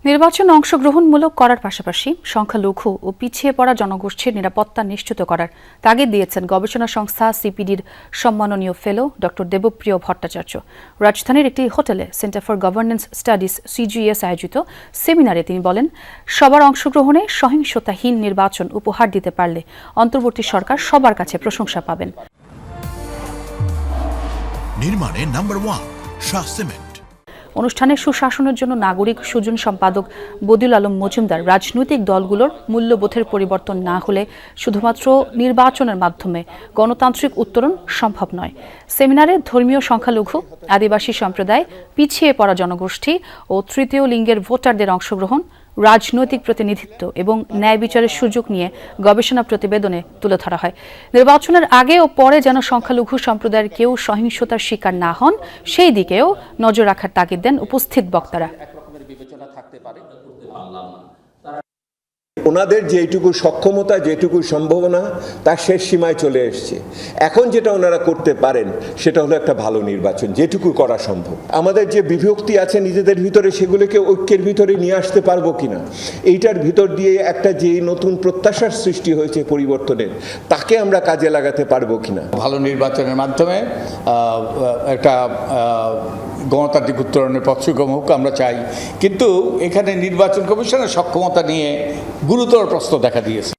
নির্বাচন অংশগ্রহণমূলক করার পাশাপাশি সংখ্যালঘু ও পিছিয়ে পড়া জনগোষ্ঠীর নিরাপত্তা নিশ্চিত করার তাগিদ দিয়েছেন গবেষণা সংস্থা সিপিডির সম্মাননীয় ফেলো ডক্টর দেবপ্রিয় ভট্টাচার্য। রাজধানীর একটি হোটেলে centre for governance studies CGS আয়োজিত সেমিনারে তিনি বলেন, সবার অংশগ্রহণে সহিংসতাহীন নির্বাচন উপহার দিতে পারলে অন্তর্বর্তী সরকার সবার কাছে প্রশংসা পাবেন। নির্মাণে নাম্বার 1 শাহ সিমেন্ট। অনুষ্ঠানে সুশাসনের জন্য নাগরিক সুজন সম্পাদক বদিউল আলম মজুমদার রাজনৈতিক দলগুলোর মূল্যবোধের পরিবর্তন না হলে শুধুমাত্র নির্বাচনের মাধ্যমে গণতান্ত্রিক উত্তরণ সম্ভব নয়। সেমিনারে ধর্মীয় সংখ্যালঘু, আদিবাসী সম্প্রদায়, পিছিয়ে পড়া জনগোষ্ঠী ও তৃতীয় লিঙ্গের ভোটারদের অংশগ্রহণ, রাজনৈতিক প্রতিনিধিত্ব এবং ন্যায় বিচারের সুযোগ নিয়ে গবেষণা প্রতিবেদনে তুলে ধরা হয়। নির্বাচনের আগে ও পরে যেন সংখ্যালঘু সম্প্রদায়ের কেউ সহিংসতার শিকার না হন, সেই দিকেও নজর রাখার তাগিদ দেন উপস্থিত বক্তারা। ওনাদের যেটুকু সক্ষমতা, যেটুকু সম্ভাবনা, তার শেষ সীমায় চলে এসছে। এখন যেটা ওনারা করতে পারেন সেটা হলো একটা ভালো নির্বাচন, যেটুকু করা সম্ভব। আমাদের যে বিভক্তি আছে নিজেদের ভিতরে, সেগুলোকে ঐক্যের ভিতরে নিয়ে আসতে পারবো কিনা, এইটার ভিতর দিয়ে একটা যে নতুন প্রত্যাশার সৃষ্টি হয়েছে পরিবর্তনের, তাকে আমরা কাজে লাগাতে পারবো কিনা। ভালো নির্বাচনের মাধ্যমে একটা গণতান্ত্রিক উত্তরণের পথ সুগম হোক আমরা চাই, কিন্তু এখানে নির্বাচন কমিশনের সক্ষমতা নিয়ে গুরুতর প্রশ্ন দেখা দিয়েছে।